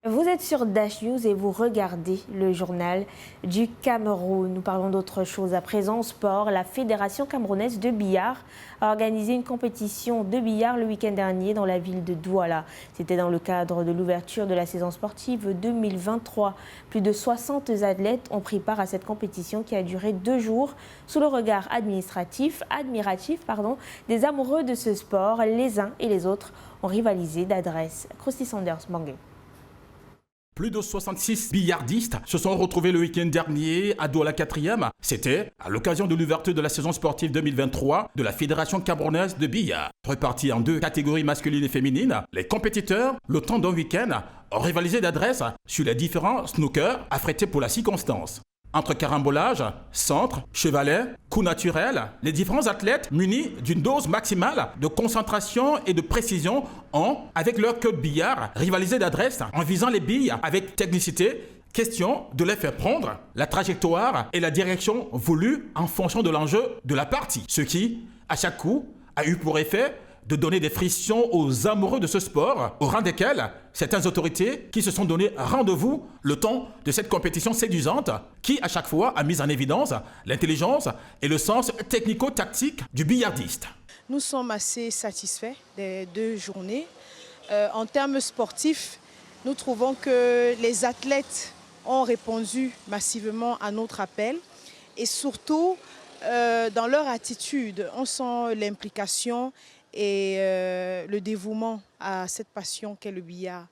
Vous êtes sur Dash News et vous regardez le journal du Cameroun. Nous parlons d'autre chose à présent. Sport, la Fédération camerounaise de billard a organisé une compétition de billard le week-end dernier dans la ville de Douala. C'était dans le cadre de l'ouverture de la saison sportive 2023. Plus de 60 athlètes ont pris part à cette compétition qui a duré 2 jours sous le regard admiratif des amoureux de ce sport. Les uns et les autres ont rivalisé d'adresse. Krusty Sanders, Bangui. Plus de 66 billardistes se sont retrouvés le week-end dernier à Douala 4e. C'était à l'occasion de l'ouverture de la saison sportive 2023 de la Fédération camerounaise de billard. Repartis en 2 catégories masculines et féminines, les compétiteurs, le temps d'un week-end, ont rivalisé d'adresse sur les différents snookers affrétés pour la circonstance. Entre carambolage, centre, chevalet, coup naturel, les différents athlètes munis d'une dose maximale de concentration et de précision ont, avec leur queue de billard, rivalisé d'adresse en visant les billes avec technicité. Question de les faire prendre la trajectoire et la direction voulue en fonction de l'enjeu de la partie. Ce qui, à chaque coup, a eu pour effet de donner des frictions aux amoureux de ce sport, au rang desquels certaines autorités qui se sont donné rendez-vous le temps de cette compétition séduisante qui, à chaque fois, a mis en évidence l'intelligence et le sens technico-tactique du billardiste. Nous sommes assez satisfaits des 2 journées. En termes sportifs, nous trouvons que les athlètes ont répondu massivement à notre appel et surtout, dans leur attitude, on sent l'implication et le dévouement à cette passion qu'est le billard.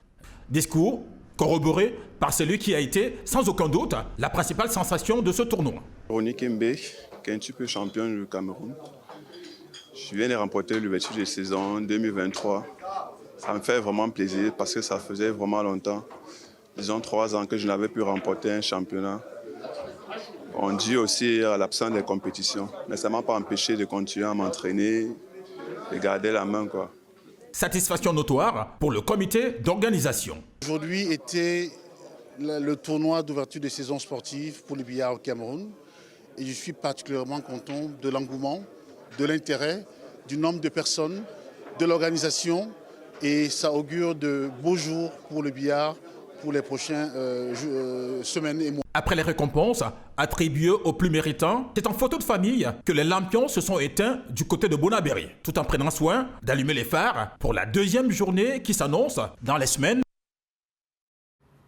Discours corroboré par celui qui a été, sans aucun doute, la principale sensation de ce tournoi. Ronnie Kembe, qui est un petit peu champion du Cameroun. Je viens de remporter l'ouverture de saison 2023. Ça me fait vraiment plaisir parce que ça faisait vraiment longtemps, disons 3 ans, que je n'avais pu remporter un championnat. On dit aussi à l'absence des compétitions, mais ça ne m'a pas empêché de continuer à m'entraîner et garder la main, quoi. Satisfaction notoire pour le comité d'organisation. Aujourd'hui était le tournoi d'ouverture des saisons sportives pour le billard au Cameroun. Et je suis particulièrement content de l'engouement, de l'intérêt, du nombre de personnes, de l'organisation. Et ça augure de beaux jours pour le billard pour les prochaines semaines et mois. Après les récompenses attribuées aux plus méritants, c'est en photo de famille que les lampions se sont éteints du côté de Bonabéry, tout en prenant soin d'allumer les phares pour la 2e journée qui s'annonce dans les semaines